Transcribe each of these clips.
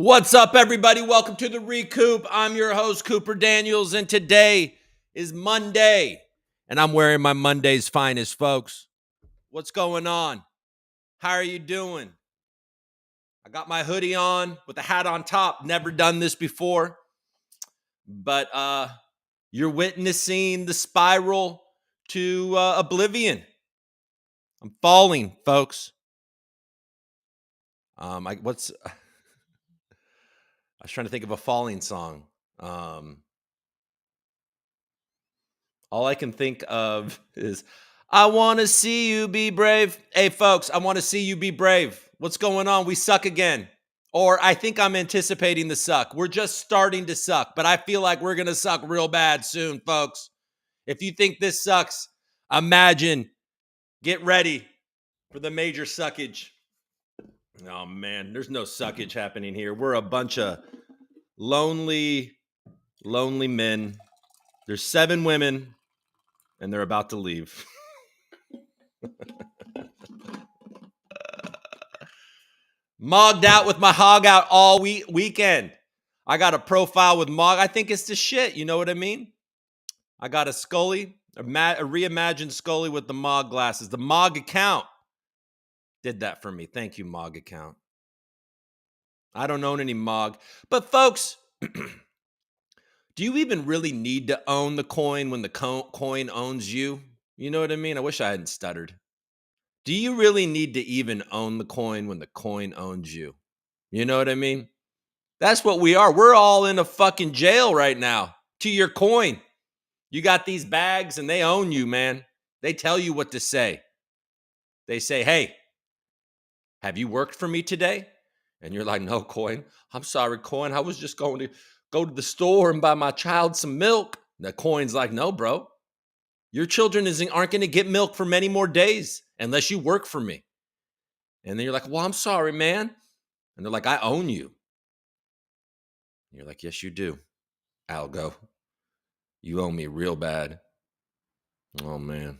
What's up, everybody? Welcome to the ReCoop. I'm your host, Cooper Daniels, and today is Monday, and I'm wearing my Monday's finest, folks. What's going on? How are you doing? I got my hoodie on with the hat on top. Never done this before, but you're witnessing the spiral to oblivion. I'm falling, folks. I was trying to think of a falling song. All I can think of is, I want to see you be brave. Hey, folks, I want to see you be brave. What's going on? We suck again. Or I think I'm anticipating the suck. We're just starting to suck, but I feel like we're going to suck real bad soon, folks. If you think this sucks, imagine, get ready for the major suckage. Oh, man, there's no suckage happening here. We're a bunch of lonely men. There's 7 women, and they're about to leave. Mogged out with my hog out all weekend. I got a profile with Mog. I think it's the shit. You know what I mean? I got a Scully, a reimagined Scully with the Mog glasses. The Mog account did that for me. Thank you, Mog account. I don't own any Mog. But folks, do you even really need to own the coin when the coin owns you? You know what I mean? I wish I hadn't stuttered. Do you really need to even own the coin when the coin owns you? You know what I mean? That's what we are. We're all in a fucking jail right now to your coin. You got these bags and they own you, man. They tell you what to say. They say, hey, have you worked for me today? And you're like, no, coin. I'm sorry, coin. I was just going to go to the store and buy my child some milk. And the coin's like, no, bro. Your children aren't going to get milk for many more days unless you work for me. And then you're like, well, I'm sorry, man. And they're like, I own you. And you're like, yes, you do, Algo. You owe me real bad. Oh, man.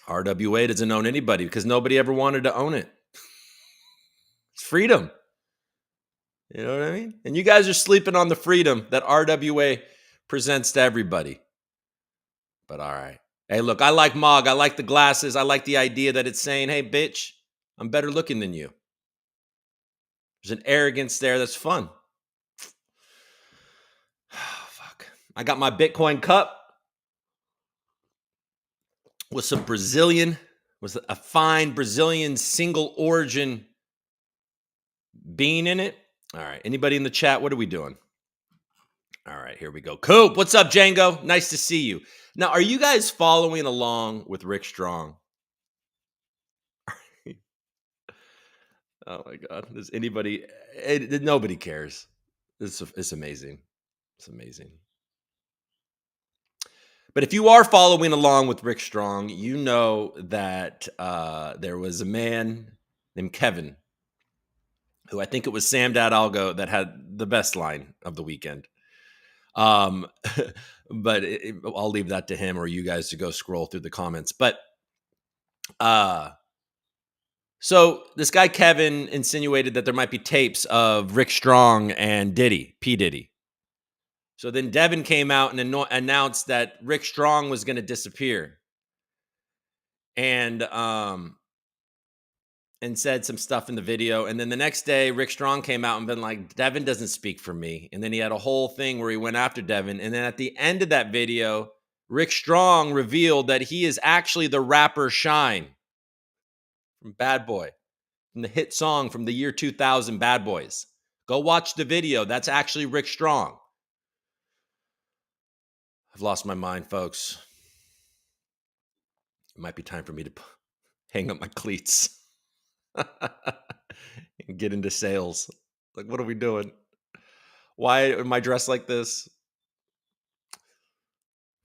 RWA doesn't own anybody because nobody ever wanted to own it. It's freedom. You know what I mean? And you guys are sleeping on the freedom that RWA presents to everybody. But all right. Hey, look, I like Mog. I like the glasses. I like the idea that it's saying, hey, bitch, I'm better looking than you. There's an arrogance there that's fun. Oh, fuck. I got my Bitcoin cup with some with a fine Brazilian single origin bean in it. All right. Anybody in the chat? What are we doing? All right, here we go. Coop, what's up, Django? Nice to see you. Now, are you guys following along with Rick Strong? Oh my God. Does anybody? Nobody cares. It's amazing. It's amazing. But if you are following along with Rick Strong, you know that there was a man named Kevin, who I think it was Sam Dad Algo that had the best line of the weekend. But I'll leave that to him or you guys to go scroll through the comments. But so this guy Kevin insinuated that there might be tapes of Rick Strong and P. Diddy. So then Devin came out and announced that Rick Strong was going to disappear, and said some stuff in the video. And then the next day, Rick Strong came out and been like, Devin doesn't speak for me. And then he had a whole thing where he went after Devin. And then at the end of that video, Rick Strong revealed that he is actually the rapper Shine from Bad Boy, from the hit song from the year 2000, Bad Boys. Go watch the video. That's actually Rick Strong. I've lost my mind, folks. It might be time for me to hang up my cleats and get into sales. Like, what are we doing? Why am I dressed like this?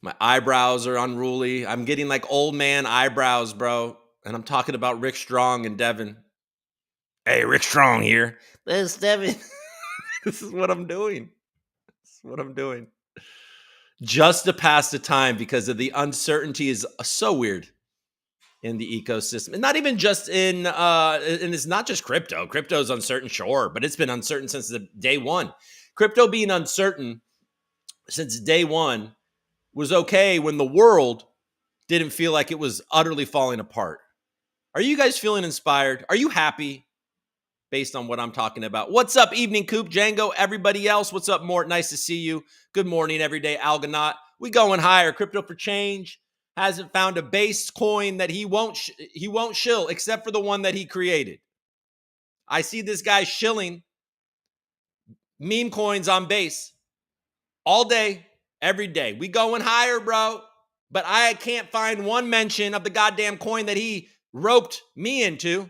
My eyebrows are unruly. I'm getting like old man eyebrows, bro. And I'm talking about Rick Strong and Devin. Hey, Rick Strong here. This is Devin. This is what I'm doing. This is what I'm doing. Just to pass the time because of the uncertainty is so weird. in the ecosystem, and not even just in and it's not just crypto. Crypto's uncertain, sure, but it's been uncertain since the day one. Crypto being uncertain since day one was okay when the world didn't feel like it was utterly falling apart. Are you guys feeling inspired? Are you happy based on what I'm talking about? What's up, Evening Coop, Django, everybody else? What's up, Mort? Nice to see you. Good morning, everyday Algonaut. We going higher. Crypto for Change hasn't found a base coin that he won't shill except for the one that he created. I see this guy shilling meme coins on base all day, every day. We going higher, bro. But I can't find one mention of the goddamn coin that he roped me into.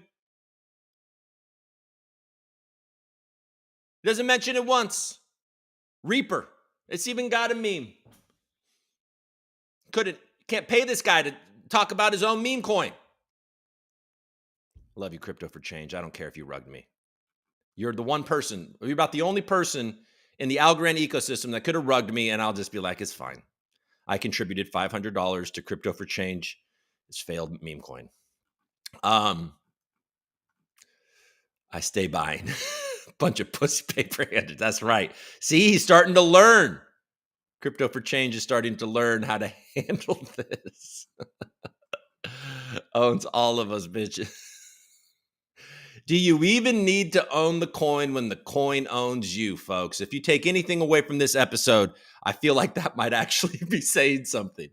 Doesn't mention it once. Reaper. It's even got a meme. Can't pay this guy to talk about his own meme coin. Love you, Crypto for Change. I don't care if you rugged me. You're the one person, you're about the only person in the Algorand ecosystem that could have rugged me, and I'll just be like, it's fine. I contributed $500 to Crypto for Change. It's failed meme coin. I stay buying. Bunch of pussy paper handed. That's right. See, he's starting to learn. Crypto for Change is starting to learn how to handle this. Owns all of us, bitches. Do you even need to own the coin when the coin owns you, folks? If you take anything away from this episode, I feel like that might actually be saying something.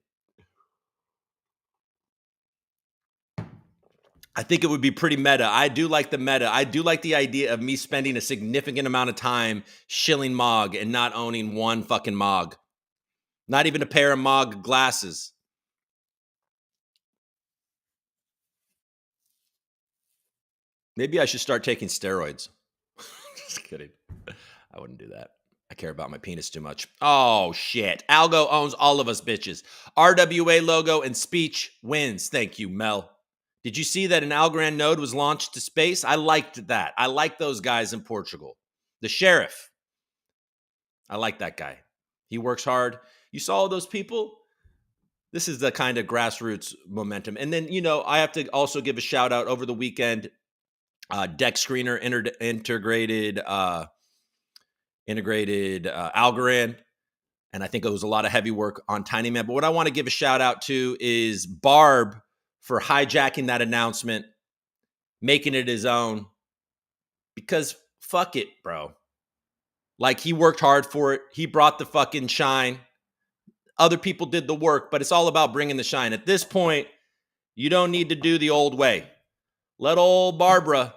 I think it would be pretty meta. I do like the meta. I do like the idea of me spending a significant amount of time shilling MOG and not owning one fucking MOG. Not even a pair of MOG glasses. Maybe I should start taking steroids. Just kidding. I wouldn't do that. I care about my penis too much. Oh, shit. Algo owns all of us, bitches. RWA logo and speech wins. Thank you, Mel. Did you see that an Algorand node was launched to space? I liked that. I like those guys in Portugal. The sheriff. I like that guy. He works hard. You saw all those people? This is the kind of grassroots momentum. And then, I have to also give a shout out over the weekend. Deck Screener integrated Algorand, and I think it was a lot of heavy work on Tiny Man. But what I want to give a shout out to is Barb for hijacking that announcement, making it his own, because fuck it, bro. Like, he worked hard for it. He brought the fucking shine. Other people did the work, but it's all about bringing the shine. At this point, you don't need to do the old way. Let old Barbara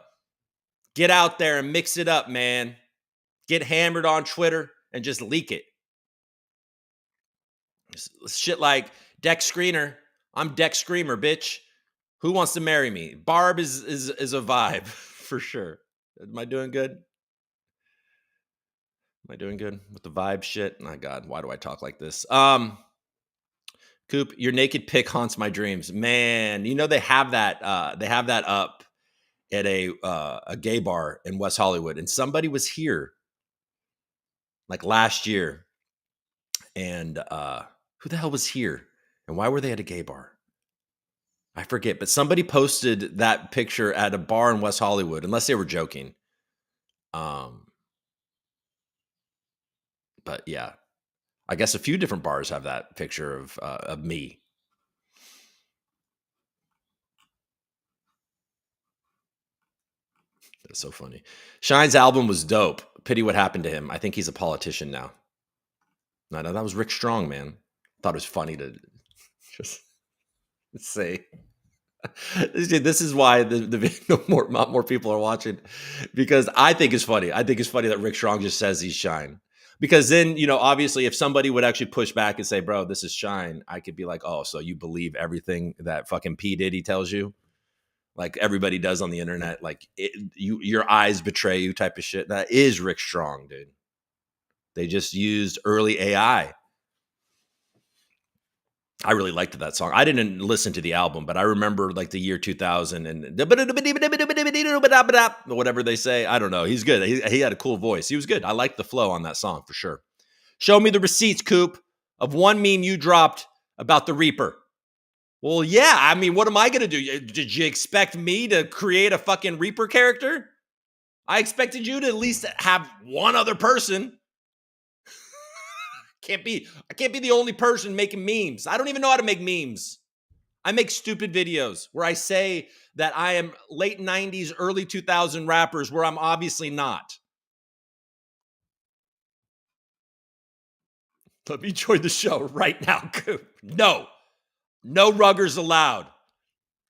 get out there and mix it up, man. Get hammered on Twitter and just leak it. Shit like Deck Screener. I'm Deck Screamer, bitch. Who wants to marry me? Barb is a vibe for sure. Am I doing good? Am I doing good with the vibe shit? My God, why do I talk like this? Coop, your naked pic haunts my dreams. Man, they have that up at a gay bar in West Hollywood, and somebody was here like last year, and who the hell was here, and why were they at a gay bar? I forget, but somebody posted that picture at a bar in West Hollywood, unless they were joking. But yeah, I guess a few different bars have that picture of me. That's so funny. Shine's album was dope. Pity what happened to him. I think he's a politician now. No, that was Rick Strong, man. Thought it was funny to just say. This is why the more people are watching, because I think it's funny. I think it's funny that Rick Strong just says he's Shine. Because then, obviously, if somebody would actually push back and say, bro, this is Shine, I could be like, oh, so you believe everything that fucking P. Diddy tells you? Like everybody does on the internet, like your eyes betray you type of shit. That is Rick Strong, dude. They just used early AI. I really liked that song. I didn't listen to the album, but I remember like the year 2000 and whatever they say. I don't know. He's good. He had a cool voice. He was good. I liked the flow on that song for sure. Show me the receipts, Coop, of one meme you dropped about the Reaper. Well, yeah. I mean, what am I going to do? Did you expect me to create a fucking Reaper character? I expected you to at least have one other person. I can't be the only person making memes. I don't even know how to make memes. I make stupid videos where I say that I am late 90s, early 2000 rappers where I'm obviously not. Let me join the show right now, Coop. No ruggers allowed.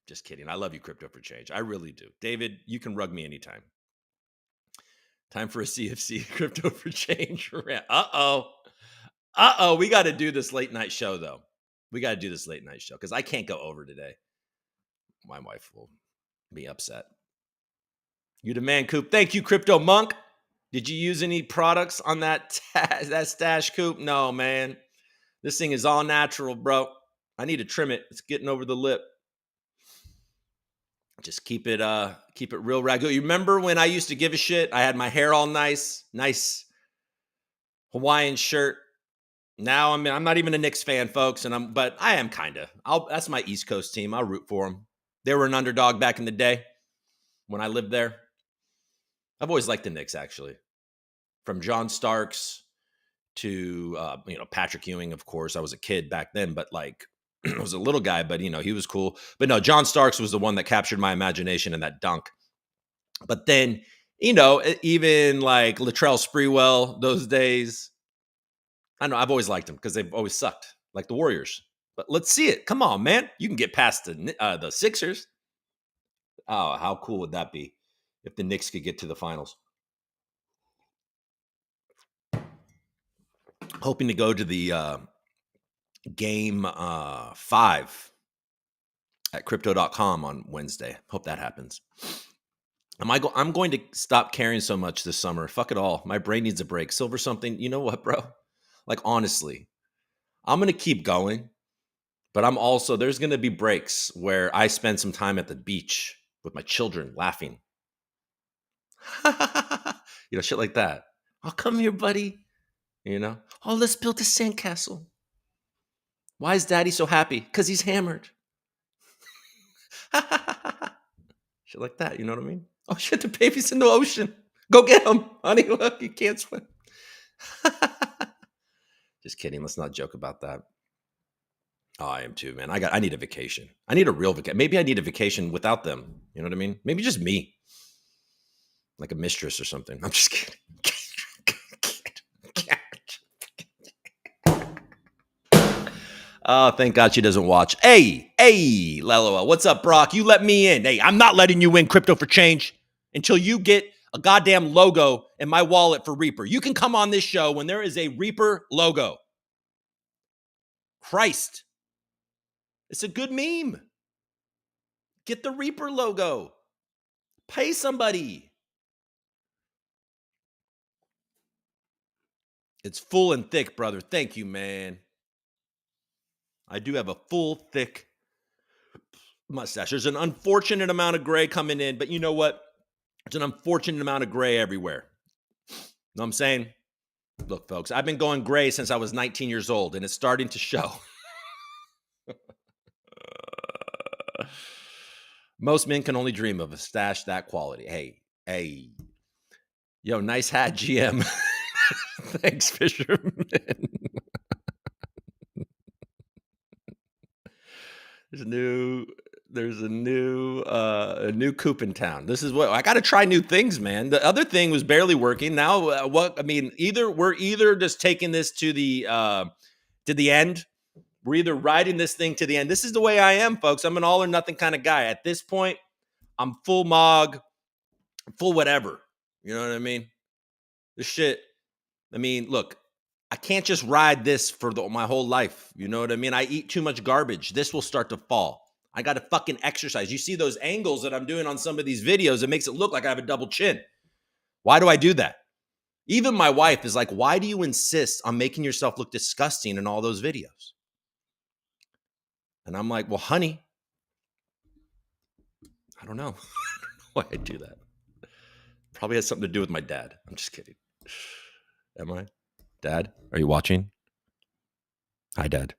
Just kidding. I love you, Crypto for Change. I really do. David, you can rug me anytime. Time for a CFC, Crypto for Change. Uh-oh. We got to do this late night show, though. We got to do this late night show because I can't go over today. My wife will be upset. You the man, Coop. Thank you, Crypto Monk. Did you use any products on that stash, Coop? No, man. This thing is all natural, bro. I need to trim it. It's getting over the lip. Just keep it real ragu. You remember when I used to give a shit? I had my hair all nice Hawaiian shirt. Now I'm not even a Knicks fan, folks, but I am kind of. That's my East Coast team. I'll root for them. They were an underdog back in the day when I lived there. I've always liked the Knicks, actually. From John Starks to Patrick Ewing, of course. I was a kid back then, but like I was a little guy, but he was cool. But no, John Starks was the one that captured my imagination in that dunk. But then, even like Latrell Sprewell, those days, I know I've always liked them because they've always sucked, like the Warriors. But let's see it. Come on, man. You can get past the Sixers. Oh, how cool would that be if the Knicks could get to the finals? Hoping to go to the game 5 at crypto.com on Wednesday. Hope that happens. I'm going to stop caring so much this summer. Fuck it all. My brain needs a break. Silver something. You know what, bro? Like, honestly, I'm going to keep going, but there's going to be breaks where I spend some time at the beach with my children laughing. Shit like that. Oh, come here, buddy. Oh, let's build a sandcastle. Why is daddy so happy? Because he's hammered. Shit like that, you know what I mean? Oh shit, the baby's in the ocean. Go get him, honey. Look, he can't swim. Just kidding. Let's not joke about that. Oh, I am too, man. I need a vacation. I need a real vacation. Maybe I need a vacation without them. You know what I mean? Maybe just me. Like a mistress or something. I'm just kidding. Oh, thank God she doesn't watch. Hey, LOL. What's up, Brock? You let me in. Hey, I'm not letting you in, Crypto for Change, until you get a goddamn logo in my wallet for Reaper. You can come on this show when there is a Reaper logo. Christ. It's a good meme. Get the Reaper logo. Pay somebody. It's full and thick, brother. Thank you, man. I do have a full, thick mustache. There's an unfortunate amount of gray coming in, but you know what? There's an unfortunate amount of gray everywhere. Know what I'm saying? Look, folks, I've been going gray since I was 19 years old, and it's starting to show. Most men can only dream of a stash that quality. Hey. Yo, nice hat, GM. Thanks, Fisherman. There's a new coop in town. This is what I got to try new things, man. The other thing was barely working. Now, we're just taking this to the end. We're either riding this thing to the end. This is the way I am, folks. I'm an all or nothing kind of guy. At this point, I'm full mog, full whatever. You know what I mean? This shit. I mean, look, I can't just ride this for my whole life. You know what I mean? I eat too much garbage. This will start to fall. I got to fucking exercise. You see those angles that I'm doing on some of these videos, it makes it look like I have a double chin. Why do I do that? Even my wife is like, why do you insist on making yourself look disgusting in all those videos? And I'm like, well, honey, I don't know why I do that. Probably has something to do with my dad. I'm just kidding. Am I? Dad, are you watching? Hi, Dad.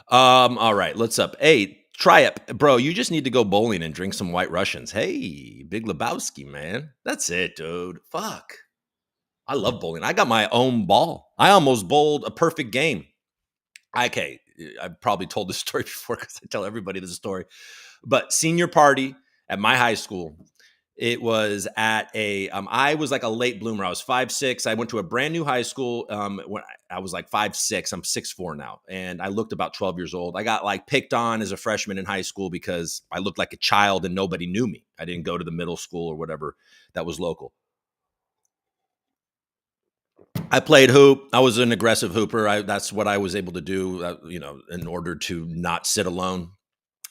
All right, let's up. Hey, Try it, bro. You just need to go bowling and drink some White Russians. Hey, Big Lebowski, man. That's it, dude. Fuck. I love bowling. I got my own ball. I almost bowled a perfect game. Okay, I've probably told this story before because I tell everybody this story. But senior party at my high school, it was at a. I was like a late bloomer. I was 5'6". I went to a brand new high school when I was like 5'6". I'm 6'4" now, and I looked about 12 years old. I got like picked on as a freshman in high school because I looked like a child and nobody knew me. I didn't go to the middle school or whatever that was local. I played hoop. I was an aggressive hooper. That's what I was able to do, in order to not sit alone.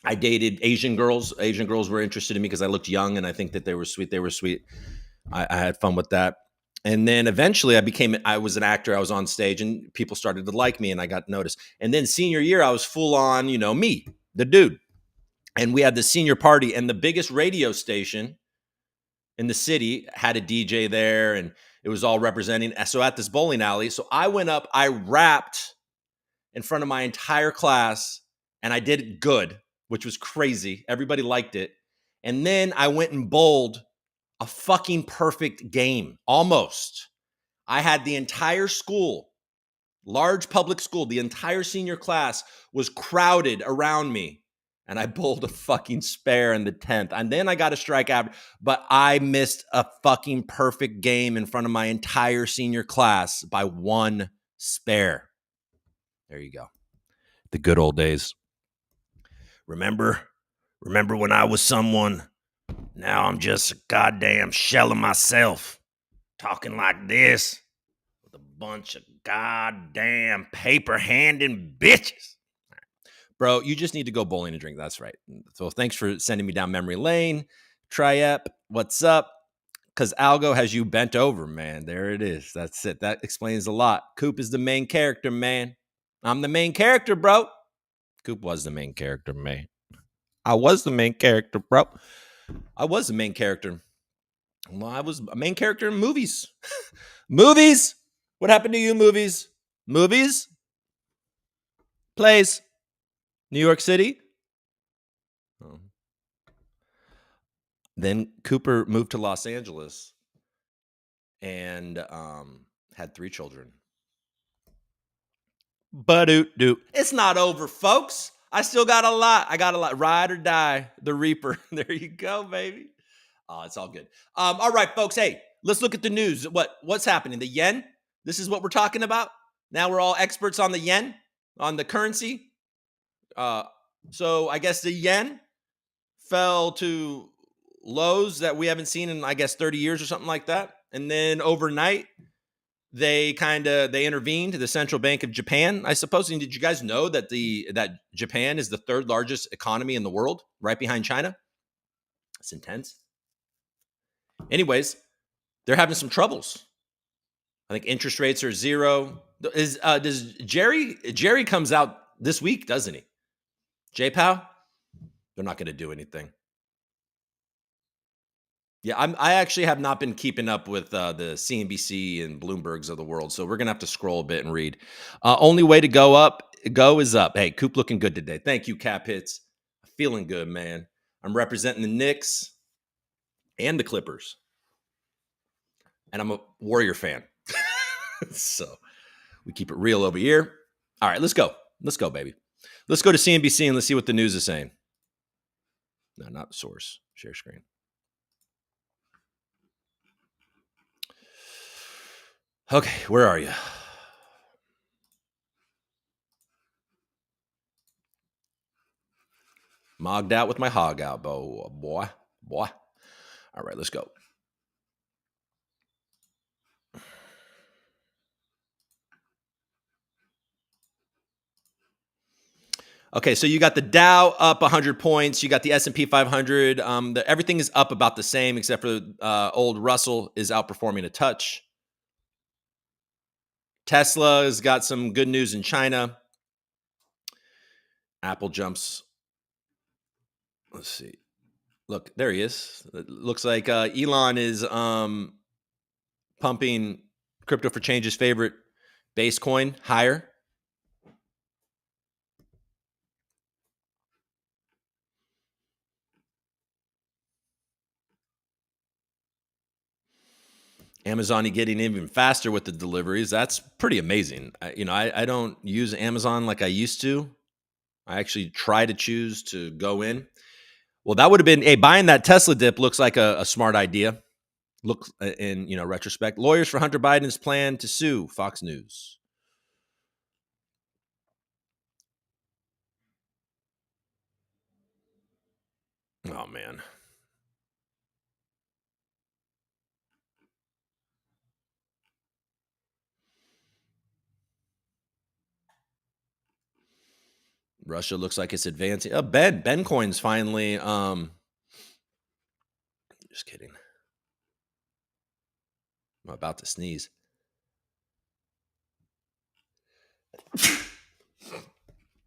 I dated Asian girls. Asian girls were interested in me because I looked young and I think that they were sweet. They were sweet. I had fun with that. And then eventually I was an actor. I was on stage and people started to like me and I got noticed. And then senior year, I was full on, me, the dude. And we had the senior party and the biggest radio station in the city had a DJ there and it was all representing. So at this bowling alley, so I went up, I rapped in front of my entire class and I did it good, which was crazy. Everybody liked it. And then I went and bowled a fucking perfect game, almost. I had the entire school, large public school, the entire senior class was crowded around me. And I bowled a fucking spare in the 10th. And then I got a strikeout, but I missed a fucking perfect game in front of my entire senior class by one spare. There you go. The good old days. Remember when I was someone? Now I'm just a goddamn shell of myself, talking like this with a bunch of goddamn paper-handing bitches. Bro, you just need to go bowling and drink. That's right. So thanks for sending me down memory lane. Triep, what's up? Because Algo has you bent over, man. There it is. That's it. That explains a lot. Coop is the main character, man. I'm the main character, bro. Coop was the main character, man. I was the main character, bro. I was the main character. Well, I was a main character in movies. Movies? What happened to you, movies? Movies? Plays? New York City? Oh. Then Cooper moved to Los Angeles and had 3 children. Ba-doot-doot. It's not over, folks. I still got a lot. I got a lot. Ride or die, the Reaper. There you go, baby. Oh, it's all good. All right, folks. Hey, let's look at the news. What's happening? The yen? This is what we're talking about? Now we're all experts on the yen, on the currency. So I guess the yen fell to lows that we haven't seen in, I guess, 30 years or something like that. And then overnight, they intervened, the central bank of Japan, I suppose. And did you guys know that that Japan is the 3rd largest economy in the world, right behind China? It's intense. Anyways, they're having some troubles. I think interest rates are 0. Does Jerry comes out this week, doesn't he? J-Pow? They're not going to do anything. Yeah, I actually have not been keeping up with the CNBC and Bloombergs of the world, so we're gonna have to scroll a bit and read. Only way to go is up. Hey, Coop looking good today. Thank you, Cap Hits. Feeling good, man. I'm representing the Knicks and the Clippers, and I'm a Warrior fan. So we keep it real over here. All right, let's go. Let's go, baby. Let's go to CNBC and let's see what the news is saying. No, not the source. Share screen. Okay, where are you? Mogged out with my hog out, boy. All right, let's go. Okay, so you got the Dow up 100 points. You got the S&P 500. Everything is up about the same, except for old Russell is outperforming a touch. Tesla has got some good news in China. Apple jumps. Let's see. Look, there he is. It looks like Elon is pumping Crypto for Change's favorite base coin higher. Amazon getting even faster with the deliveries. That's pretty amazing. I don't use Amazon like I used to. I actually try to choose to go in. Well, that would have been, hey, buying that Tesla dip looks like a smart idea. Look in retrospect. Lawyers for Hunter Biden's plan to sue, Fox News. Oh, man. Russia looks like it's advancing. Ben Coin's finally, just kidding. I'm about to sneeze.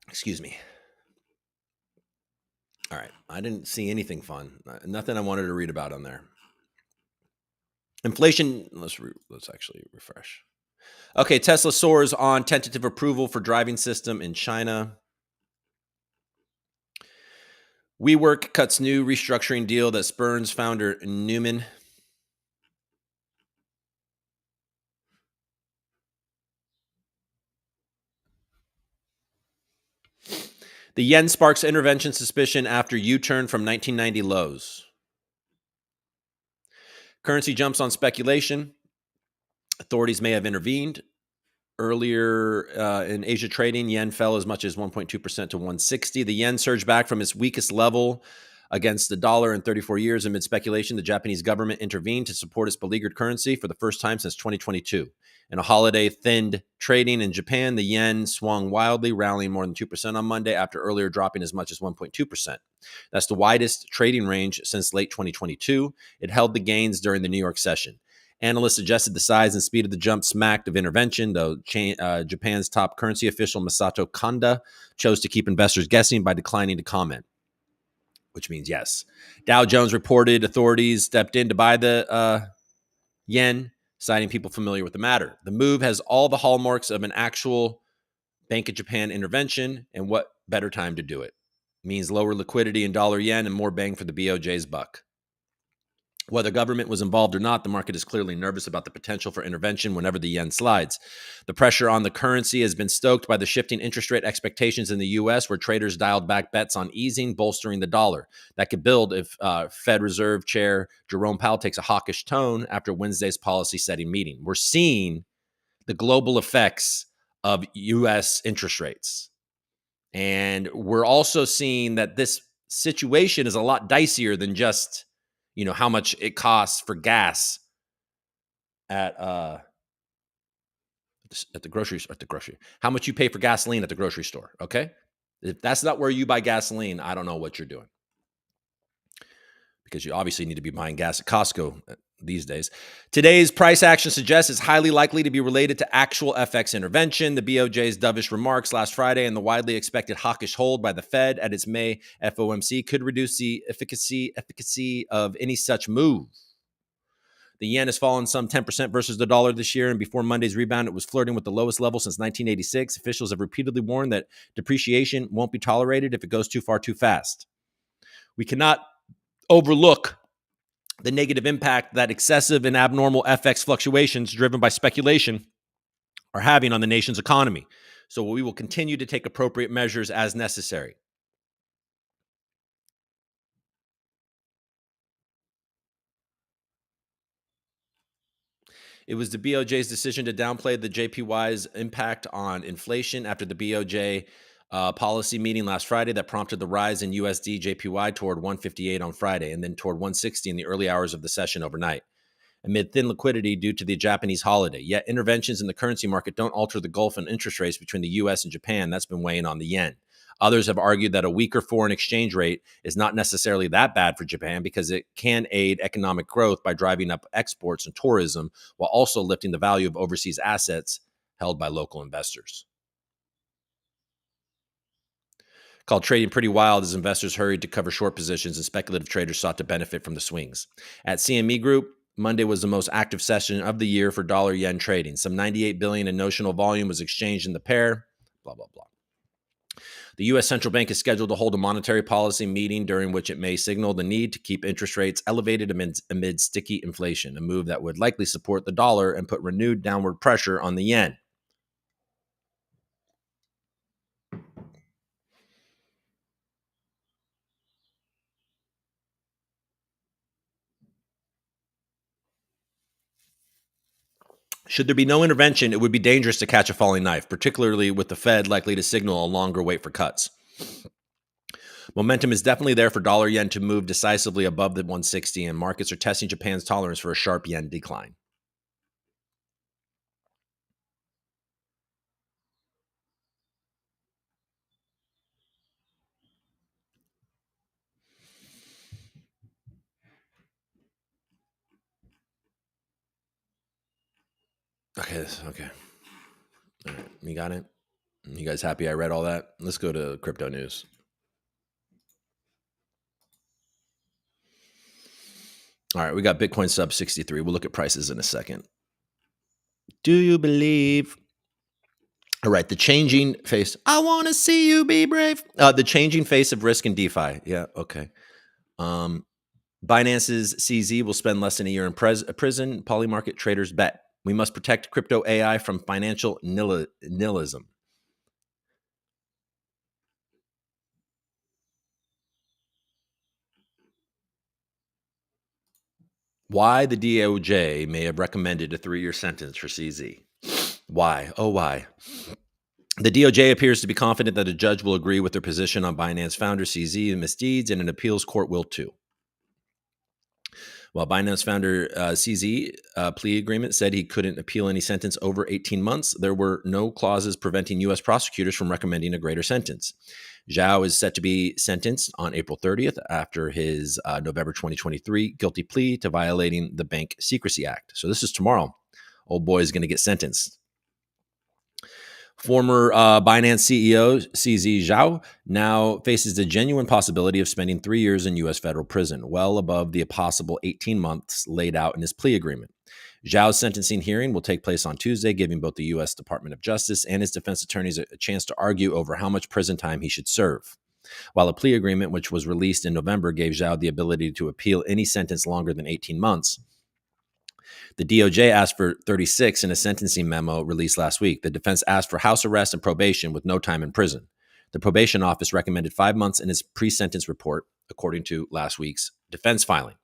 Excuse me. All right. I didn't see anything fun. Nothing I wanted to read about on there. Inflation. Let's actually refresh. Okay. Tesla soars on tentative approval for driving system in China. WeWork cuts new restructuring deal that spurns founder Newman. The yen sparks intervention suspicion after U-turn from 1990 lows. Currency jumps on speculation. Authorities may have intervened. Earlier in Asia trading, yen fell as much as 1.2% to 160. The yen surged back from its weakest level against the dollar in 34 years. Amid speculation, the Japanese government intervened to support its beleaguered currency for the first time since 2022. In a holiday-thinned trading in Japan, the yen swung wildly, rallying more than 2% on Monday after earlier dropping as much as 1.2%. That's the widest trading range since late 2022. It held the gains during the New York session. Analysts suggested the size and speed of the jump smacked of intervention, though Japan's top currency official Masato Kanda chose to keep investors guessing by declining to comment, which means yes. Dow Jones reported authorities stepped in to buy the yen, citing people familiar with the matter. The move has all the hallmarks of an actual Bank of Japan intervention, and what better time to do it? It means lower liquidity in dollar yen and more bang for the BOJ's buck. Whether government was involved or not, the market is clearly nervous about the potential for intervention whenever the yen slides. The pressure on the currency has been stoked by the shifting interest rate expectations in the U.S., where traders dialed back bets on easing, bolstering the dollar. That could build if Fed Reserve Chair Jerome Powell takes a hawkish tone after Wednesday's policy-setting meeting. We're seeing the global effects of U.S. interest rates. And we're also seeing that this situation is a lot dicier than just how much it costs for gas at the grocery how much you pay for gasoline at the grocery store. Okay, if that's not where you buy gasoline, I don't know what you're doing, because you obviously need to be buying gas at Costco these days. Today's price action suggests it's highly likely to be related to actual FX intervention. The BOJ's dovish remarks last Friday and the widely expected hawkish hold by the Fed at its May FOMC could reduce the efficacy of any such move. The yen has fallen some 10% versus the dollar this year, and before Monday's rebound, it was flirting with the lowest level since 1986. Officials have repeatedly warned that depreciation won't be tolerated if it goes too far too fast. We cannot overlook the negative impact that excessive and abnormal FX fluctuations driven by speculation are having on the nation's economy. So we will continue to take appropriate measures as necessary. It was the BOJ's decision to downplay the JPY's impact on inflation after the BOJ policy meeting last Friday that prompted the rise in USD JPY toward 158 on Friday and then toward 160 in the early hours of the session overnight, amid thin liquidity due to the Japanese holiday. Yet interventions in the currency market don't alter the gulf in interest rates between the U.S. and Japan. That's been weighing on the yen. Others have argued that a weaker foreign exchange rate is not necessarily that bad for Japan because it can aid economic growth by driving up exports and tourism while also lifting the value of overseas assets held by local investors. Called trading pretty wild as investors hurried to cover short positions and speculative traders sought to benefit from the swings. At CME Group, Monday was the most active session of the year for dollar yen trading. Some $98 billion in notional volume was exchanged in the pair, blah, blah, blah. The U.S. Central Bank is scheduled to hold a monetary policy meeting during which it may signal the need to keep interest rates elevated amid sticky inflation, a move that would likely support the dollar and put renewed downward pressure on the yen. Should there be no intervention, it would be dangerous to catch a falling knife, particularly with the Fed likely to signal a longer wait for cuts. Momentum is definitely there for dollar yen to move decisively above the 160, and markets are testing Japan's tolerance for a sharp yen decline. Okay. All right, you got it? You guys happy I read all that? Let's go to crypto news. All right, we got Bitcoin sub 63. We'll look at prices in a second. Do you believe? All right, the changing face. I want to see you be brave. The changing face of risk in DeFi. Yeah, okay. Binance's CZ will spend less than a year in prison. Polymarket traders bet. We must protect crypto AI from financial nihilism. Why the DOJ may have recommended a 3-year sentence for CZ. Why? Oh, why? The DOJ appears to be confident that a judge will agree with their position on Binance founder CZ misdeeds, and an appeals court will too. While Binance founder CZ plea agreement said he couldn't appeal any sentence over 18 months, there were no clauses preventing U.S. prosecutors from recommending a greater sentence. Zhao is set to be sentenced on April 30th after his November 2023 guilty plea to violating the Bank Secrecy Act. So this is tomorrow. Old boy is going to get sentenced. Former Binance CEO CZ Zhao now faces the genuine possibility of spending 3 years in U.S. federal prison, well above the possible 18 months laid out in his plea agreement. Zhao's sentencing hearing will take place on Tuesday, giving both the U.S. Department of Justice and his defense attorneys a chance to argue over how much prison time he should serve. While a plea agreement, which was released in November, gave Zhao the ability to appeal any sentence longer than 18 months, the DOJ asked for 36 in a sentencing memo released last week. The defense asked for house arrest and probation with no time in prison. The probation office recommended 5 months in its pre-sentence report, according to last week's defense filing.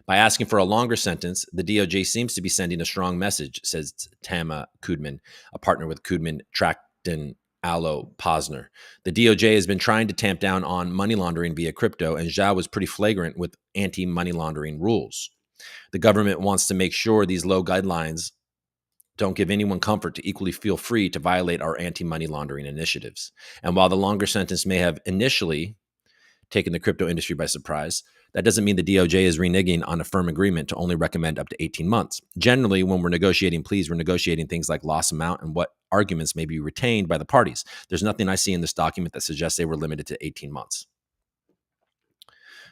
By asking for a longer sentence, the DOJ seems to be sending a strong message, says Tama Kudman, a partner with Kudman, Tracton, Allo, Posner. The DOJ has been trying to tamp down on money laundering via crypto, and Zhao was pretty flagrant with anti-money laundering rules. The government wants to make sure these low guidelines don't give anyone comfort to equally feel free to violate our anti-money laundering initiatives. And while the longer sentence may have initially taken the crypto industry by surprise, that doesn't mean the DOJ is reneging on a firm agreement to only recommend up to 18 months. Generally, when we're negotiating pleas, we're negotiating things like loss amount and what arguments may be retained by the parties. There's nothing I see in this document that suggests they were limited to 18 months.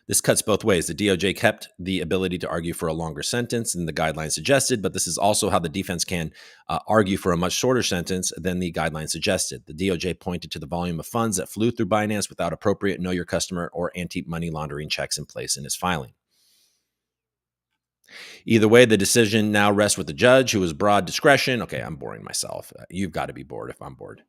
This cuts both ways. The DOJ kept the ability to argue for a longer sentence than the guidelines suggested, but this is also how the defense can argue for a much shorter sentence than the guidelines suggested. The DOJ pointed to the volume of funds that flew through Binance without appropriate know your customer or anti-money laundering checks in place in its filing. Either way, the decision now rests with the judge, who has broad discretion. Okay, I'm boring myself. You've got to be bored if I'm bored.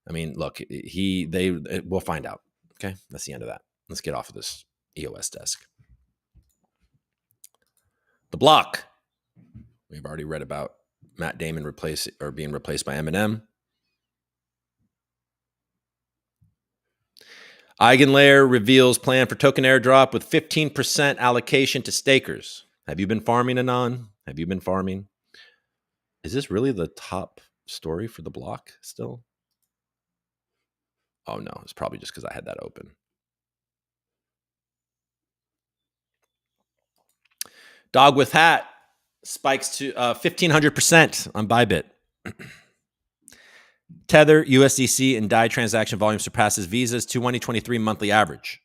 I mean, look, we'll find out. Okay, that's the end of that. Let's get off of this EOS desk. The Block. We've already read about Matt Damon being replaced by Eminem. Eigenlayer reveals plan for token airdrop with 15% allocation to stakers. Have you been farming, Anon? Have you been farming? Is this really the top story for The Block still? Oh, no. It's probably just because I had that open. Dog with Hat spikes to 1,500% on Bybit. Tether, USDC, and DAI transaction volume surpasses Visa's 2023 monthly average.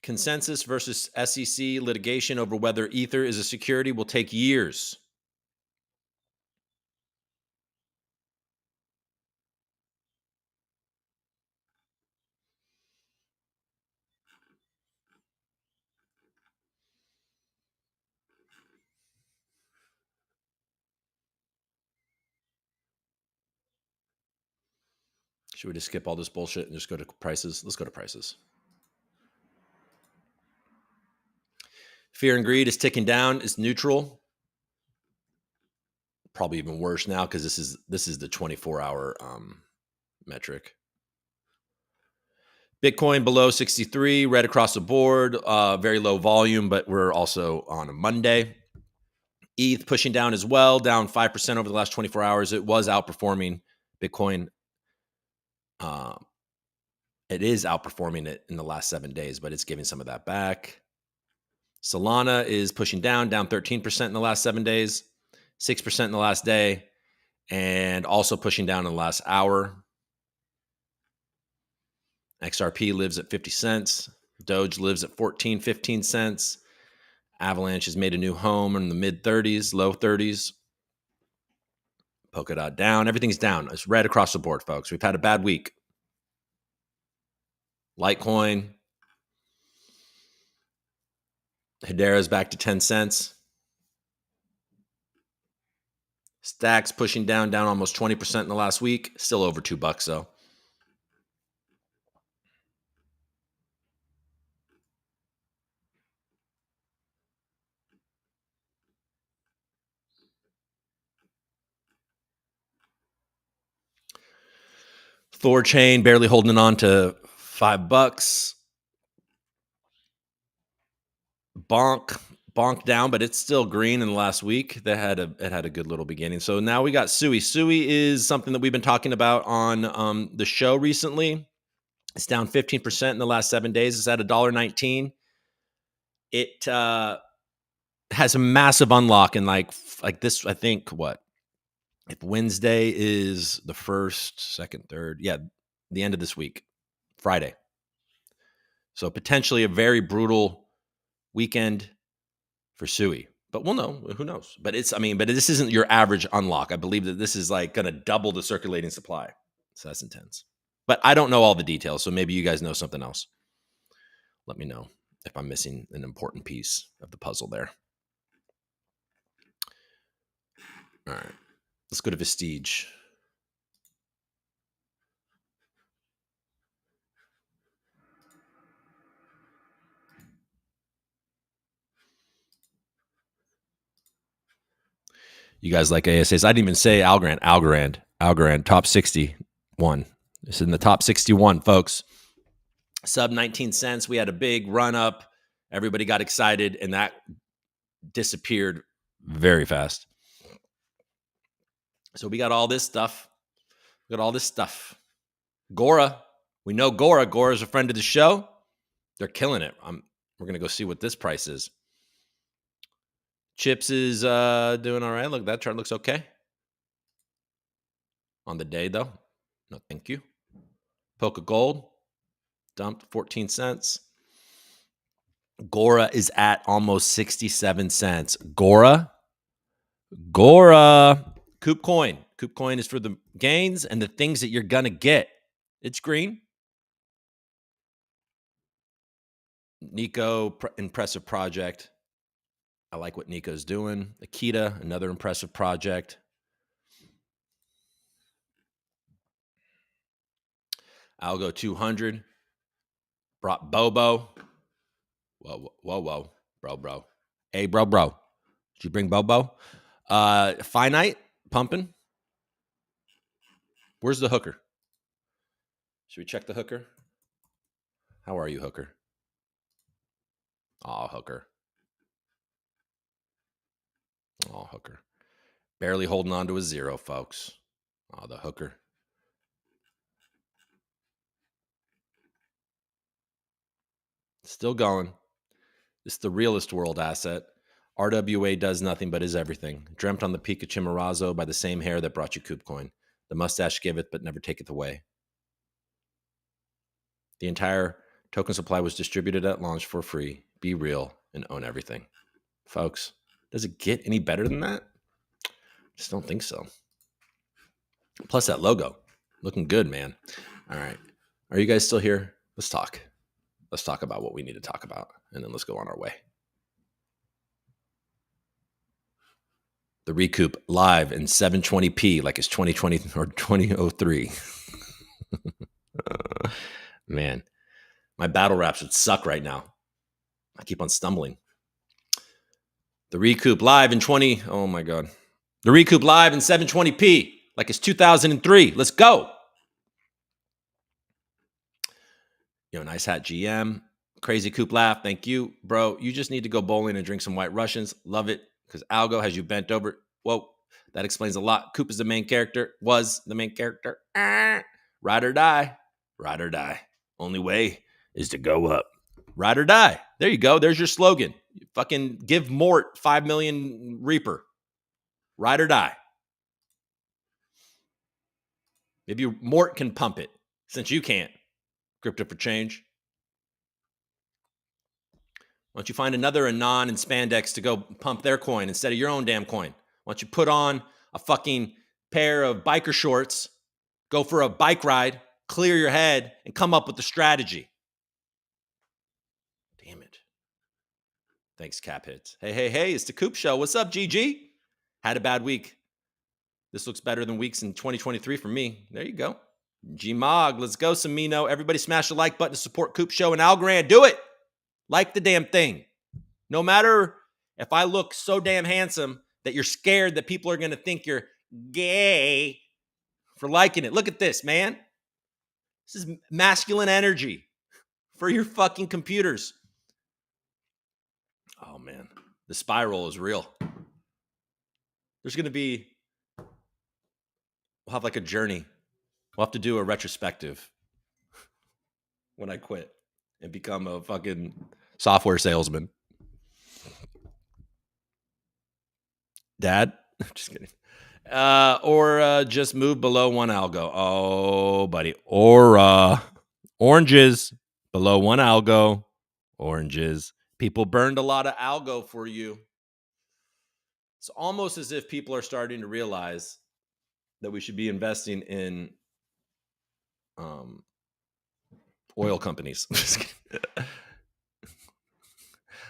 Consensus versus SEC litigation over whether Ether is a security will take years. Should we just skip all this bullshit and just go to prices? Let's go to prices. Fear and greed is ticking down. It's neutral. Probably even worse now because this is the 24-hour metric. Bitcoin below 63, red across the board. Very low volume, but we're also on a Monday. ETH pushing down as well, down 5% over the last 24 hours. It was outperforming Bitcoin. It is outperforming it in the last 7 days, but it's giving some of that back. Solana is pushing down 13% in the last 7 days, 6% in the last day, and also pushing down in the last hour. XRP lives at 50 cents. Doge lives at 14, 15 cents. Avalanche has made a new home in the mid 30s, low 30s. Polkadot down. Everything's down. It's red across the board, folks. We've had a bad week. Litecoin. Hedera's back to 10 cents. Stacks pushing down almost 20% in the last week. Still over $2 though. Thor chain barely holding on to $5. Bonk down, but it's still green in the last week. It had a good little beginning. So now we got Sui. Sui is something that we've been talking about on the show recently. It's down 15% in the last 7 days. It's at $1.19. It has a massive unlock in like this. I think if Wednesday is the first, second, third, the end of this week, Friday. So potentially a very brutal weekend for Sui, but we'll know. Who knows? But this isn't your average unlock. I believe that this is like going to double the circulating supply. So that's intense. But I don't know all the details, so maybe you guys know something else. Let me know if I'm missing an important piece of the puzzle there. All right, let's go to Vestige. You guys like ASAs? I didn't even say Algorand, top 61. It's in the top 61, folks. Sub 19 cents. We had a big run up. Everybody got excited, and that disappeared very fast. So we got all this stuff. GORA. We know GORA. GORA is a friend of the show. They're killing it. We're going to go see what this price is. Chips is doing all right. Look, that chart looks okay. On the day, though, no thank you. Polka Gold dumped 14 cents. GORA is at almost 67 cents. GORA. Coop Coin. Coop Coin is for the gains and the things that you're going to get. It's green. Nico, impressive project. I like what Nico's doing. Akita, another impressive project. Algo 200. Brought Bobo. Whoa. Bro. Hey, bro. Did you bring Bobo? Finite, pumping. Where's the hooker? Should we check the hooker? How are you, hooker? Oh, hooker. Barely holding on to a zero, folks. Oh, the hooker. Still going. It's the realest world asset. RWA does nothing but is everything. Dreamt on the peak of Chimborazo by the same hair that brought you KoopCoin. The mustache giveth but never taketh away. The entire Token supply was distributed at launch for free. Be real and own everything. Folks, does it get any better than that? Just don't think so. Plus that logo. Looking good, man. All right. Are you guys still here? Let's talk. Let's talk about what we need to talk about, and then let's go on our way. The ReCoop live in 720p, like it's 2020 or 2003. Man, my battle raps would suck right now. I keep on stumbling. The ReCoop live in 20. Oh my God. The ReCoop live in 720p, like it's 2003. Let's go. Nice hat GM. Crazy Coop laugh. Thank you, bro. You just need to go bowling and drink some White Russians. Love it because Algo has you bent over. Whoa, that explains a lot. Coop is the main character. Was the main character. Ride or die. Ride or die. Only way is to go up. Ride or die. There you go. There's your slogan. You fucking give Mort 5 million Reaper. Ride or die. Maybe Mort can pump it since you can't. Crypto for change. Why don't you find another Anon and Spandex to go pump their coin instead of your own damn coin? Why don't you put on a fucking pair of biker shorts, go for a bike ride, clear your head, and come up with the strategy? Damn it. Thanks, Cap Hits. Hey, it's the Coop Show. What's up, GG? Had a bad week. This looks better than weeks in 2023 for me. There you go. Gmog, let's go, Samino. Everybody smash the like button to support Coop Show and Algorand. Do it. Like the damn thing. No matter if I look so damn handsome that you're scared that people are going to think you're gay for liking it. Look at this, man. This is masculine energy for your fucking computers. Oh, man. The spiral is real. There's going to be, we'll have like a journey. We'll have to do a retrospective when I quit and become a fucking software salesman. Dad? Just kidding. Or just move below 1 algo. Oh, buddy. Or oranges below 1 algo. Oranges. People burned a lot of algo for you. It's almost as if people are starting to realize that we should be investing in oil companies.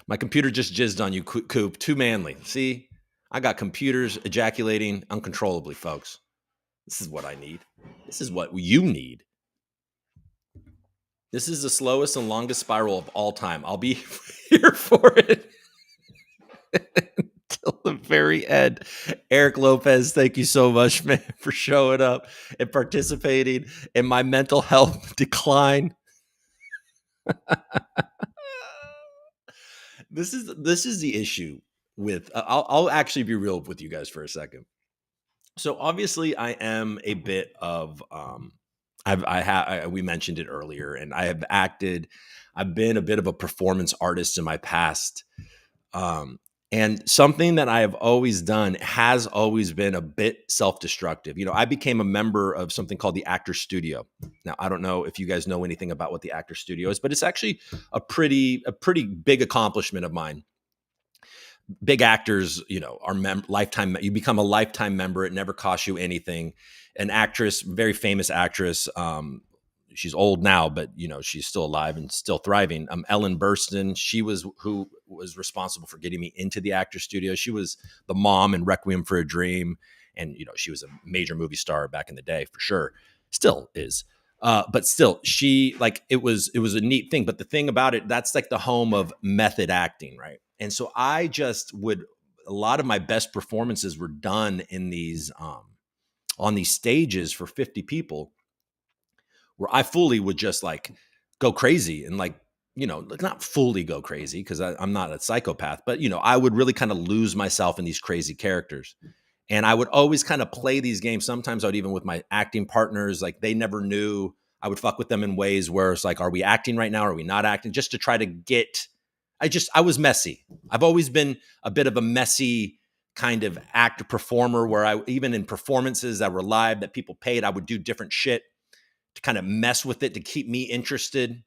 My computer just jizzed on you, Coop. Too manly. See? I got computers ejaculating uncontrollably, folks. This is what I need. This is what you need. This is the slowest and longest spiral of all time. I'll be here for it until the very end. Eric Lopez, thank you so much, man, for showing up and participating in my mental health decline. This is the issue with. I'll actually be real with you guys for a second. So obviously, I am a bit of. We mentioned it earlier, and I have acted. I've been a bit of a performance artist in my past. And something that I have always done has always been a bit self-destructive. I became a member of something called the Actor Studio. Now, I don't know if you guys know anything about what the Actor Studio is, but it's actually a pretty big accomplishment of mine. Big actors, are lifetime. You become a lifetime member. It never costs you anything. An actress, very famous actress. She's old now, but she's still alive and still thriving. Ellen Burstyn, she was who was responsible for getting me into the Actor Studio. She was the mom in Requiem for a Dream, and she was a major movie star back in the day for sure. Still is, but still, she it was a neat thing. But the thing about it, that's like the home of method acting, right? And so I just would. A lot of my best performances were done in these on these stages for 50 people. Where I fully would just go crazy and not fully go crazy because I'm not a psychopath, but I would really kind of lose myself in these crazy characters. And I would always kind of play these games. Sometimes I would even with my acting partners, they never knew. I would fuck with them in ways where it's are we acting right now? Or are we not acting? Just to try to get, I was messy. I've always been a bit of a messy kind of actor performer where I, even in performances that were live that people paid, I would do different shit to kind of mess with it, to keep me interested.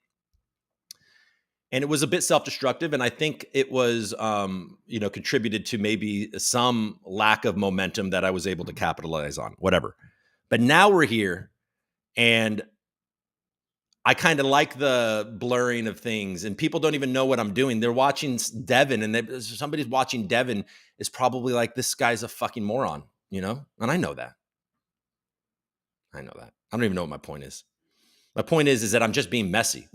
And it was a bit self-destructive. And I think it was, contributed to maybe some lack of momentum that I was able to capitalize on, whatever. But now we're here, and I kind of like the blurring of things, and people don't even know what I'm doing. They're watching Devin, and somebody's watching Devin is probably like, this guy's a fucking moron, And I know that. I don't even know what my point is. My point is that I'm just being messy,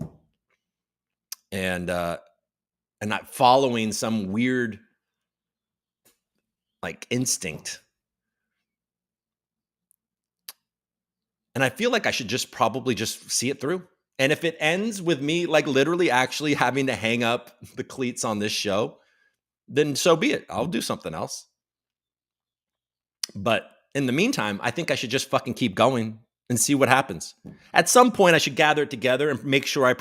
and not following some weird like instinct. And I feel like I should just probably just see it through. And if it ends with me like literally actually having to hang up the cleats on this show, then so be it. I'll do something else. But in the meantime, I think I should just fucking keep going and see what happens. At some point, I should gather it together and make sure I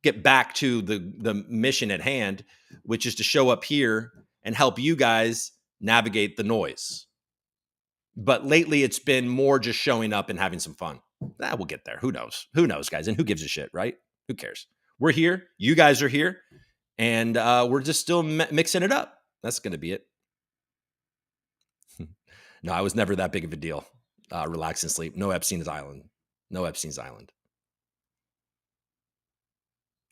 get back to the mission at hand, which is to show up here and help you guys navigate the noise. But lately, it's been more just showing up and having some fun. We'll get there. Who knows? Who knows, guys? And who gives a shit, right? Who cares? We're here. You guys are here. And we're just still mixing it up. That's going to be it. No, I was never that big of a deal. Relax and sleep. No Epstein's Island. No Epstein's Island.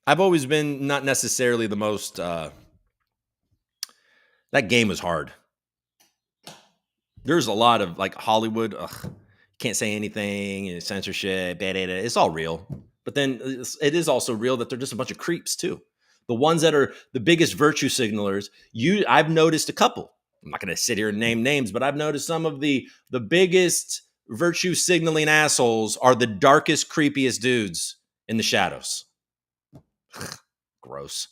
I've always been not necessarily the most... that game was hard. There's a lot of like Hollywood, can't say anything, censorship, it's all real. But then it is also real that they're just a bunch of creeps too. The ones that are the biggest virtue signalers, I've noticed a couple. I'm not going to sit here and name names, but I've noticed some of the biggest virtue signaling assholes are the darkest, creepiest dudes in the shadows. Gross.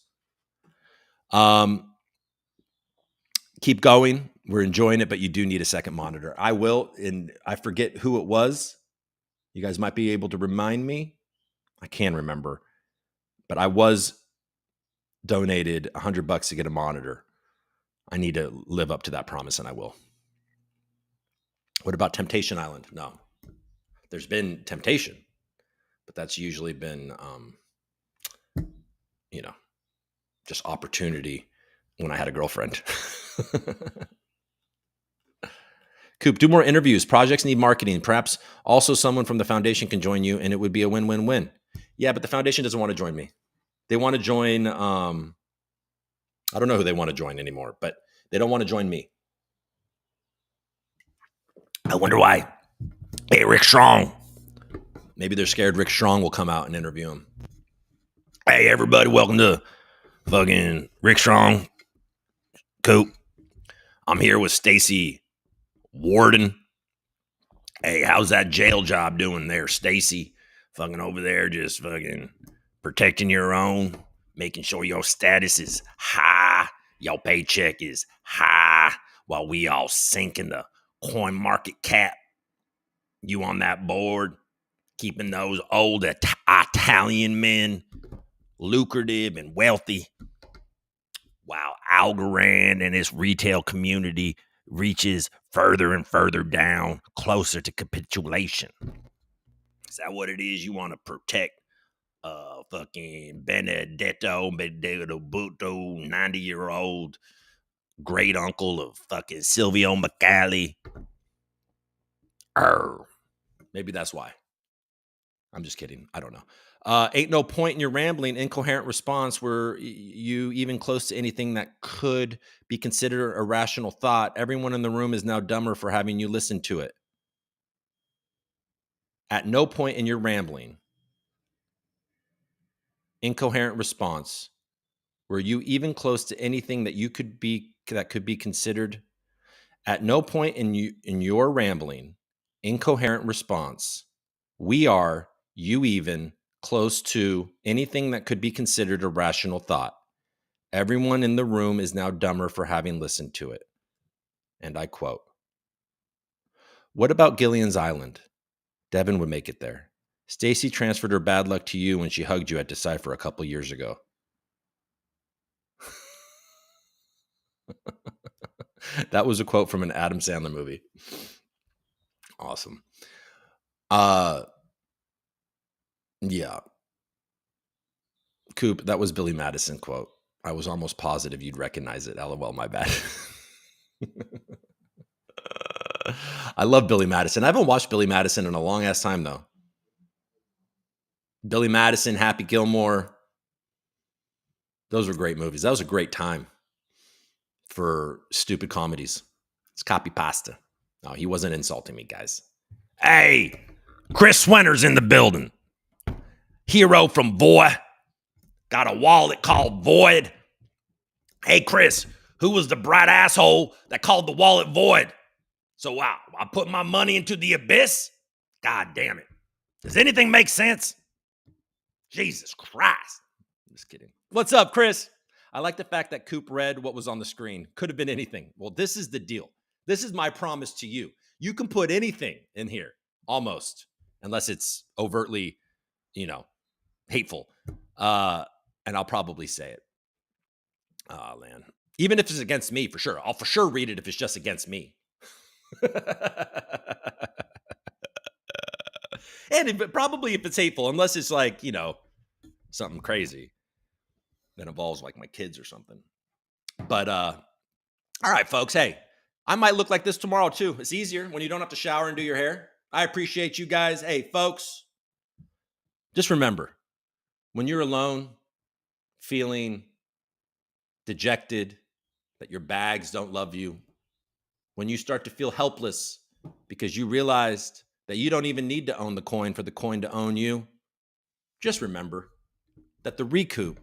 Keep going. We're enjoying it, but you do need a second monitor. I will, and I forget who it was. You guys might be able to remind me. I can remember, but I was donated $100 to get a monitor. I need to live up to that promise, and I will. What about Temptation Island? No, there's been temptation, but that's usually been, just opportunity when I had a girlfriend. Coop, do more interviews. Projects need marketing. Perhaps also someone from the foundation can join you, and it would be a win-win-win. Yeah, but the foundation doesn't want to join me. They want to join, I don't know who they want to join anymore, but they don't want to join me. I wonder why. Hey, Rick Strong. Maybe they're scared Rick Strong will come out and interview him. Hey, everybody, welcome to fucking Rick Strong. Coop. I'm here with Stacy Warden. Hey, how's that jail job doing there, Stacy? Fucking over there, just fucking protecting your own, making sure your status is high, your paycheck is high, while we all sink in the coin market cap. You on that board, keeping those old Italian men lucrative and wealthy, while Algorand and its retail community reaches further and further down, closer to capitulation. Is that what it is? You want to protect fucking Benedetto Buto, 90-year-old great uncle of fucking Silvio McCallie? Maybe that's why. I'm just kidding. I don't know. Ain't no point in your rambling, incoherent response were you even close to anything that could be considered a rational thought. Everyone in the room is now dumber for having you listen to it. At no point in your rambling, incoherent response were you even close to anything that could be considered. At no point in your rambling, incoherent response, you even close to anything that could be considered a rational thought. Everyone in the room is now dumber for having listened to it. And I quote, what about Gillian's Island? Devin would make it there. Stacy transferred her bad luck to you when she hugged you at Decipher a couple years ago. That was a quote from an Adam Sandler movie. Awesome. Yeah. Coop, that was Billy Madison quote. I was almost positive you'd recognize it. LOL, my bad. I love Billy Madison. I haven't watched Billy Madison in a long ass time though. Billy Madison, Happy Gilmore. Those were great movies. That was a great time for stupid comedies. It's copy pasta. No, he wasn't insulting me, guys. Hey, Chris Swenner's in the building. Hero from Void. Got a wallet called Void. Hey, Chris, who was the bright asshole that called the wallet Void? So wow, I put my money into the abyss? God damn it. Does anything make sense? Jesus Christ. I'm just kidding. What's up, Chris? I like the fact that Coop read what was on the screen. Could have been anything. Well, this is the deal. This is my promise to you. You can put anything in here, almost, unless it's overtly, hateful. And I'll probably say it. Oh, man. Even if it's against me, for sure. I'll for sure read it if it's just against me. And probably if it's hateful, unless it's like, something crazy that involves like my kids or something. But all right, folks. Hey, I might look like this tomorrow too. It's easier when you don't have to shower and do your hair. I appreciate you guys. Hey, folks, just remember, when you're alone, feeling dejected, that your bags don't love you, when you start to feel helpless because you realized that you don't even need to own the coin for the coin to own you, just remember that the ReCoop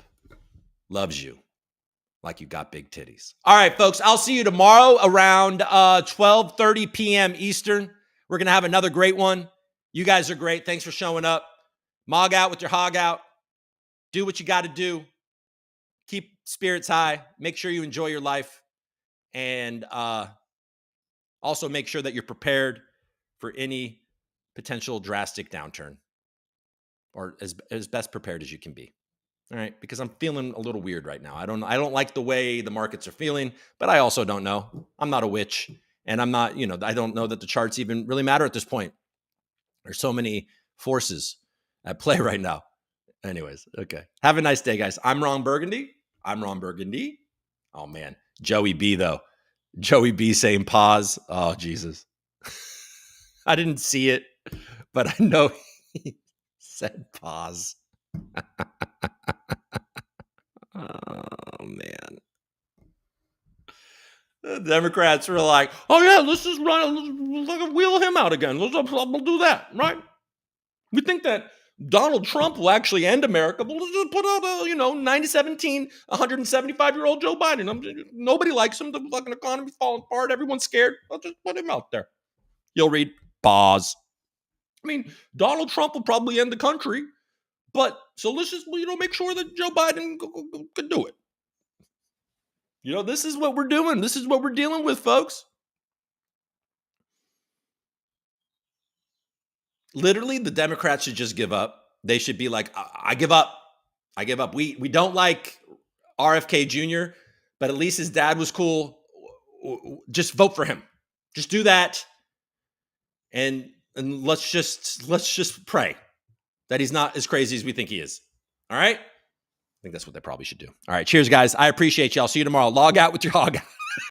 loves you like you got big titties. All right, folks, I'll see you tomorrow around 12:30 p.m. Eastern. We're going to have another great one. You guys are great. Thanks for showing up. Mog out with your hog out. Do what you got to do. Keep spirits high. Make sure you enjoy your life. And also make sure that you're prepared for any potential drastic downturn, or as best prepared as you can be. All right, because I'm feeling a little weird right now. I don't like the way the markets are feeling, but I also don't know. I'm not a witch, and I'm not, I don't know that the charts even really matter at this point. There's so many forces at play right now. Anyways, okay. Have a nice day, guys. I'm Ron Burgundy. Oh man, Joey B though. Joey B saying pause. Oh Jesus. I didn't see it, but I know he said pause. Oh, man. The Democrats were like, oh, yeah, let's just wheel him out again. We'll do that, right? We think that Donald Trump will actually end America, but let's just put out, 9017, 175-year-old Joe Biden. Nobody likes him. The fucking economy's falling apart. Everyone's scared. I'll just put him out there. You'll read pause. I mean, Donald Trump will probably end the country, but so let's just, make sure that Joe Biden could do it. This is what we're doing. This is what we're dealing with, folks. Literally, the Democrats should just give up. They should be like, I give up. I give up. We don't like RFK Jr., but at least his dad was cool. Just vote for him. Just do that. And let's just pray that he's not as crazy as we think he is. All right? I think that's what they probably should do. All right. Cheers, guys. I appreciate y'all. See you tomorrow. Log out with your hog.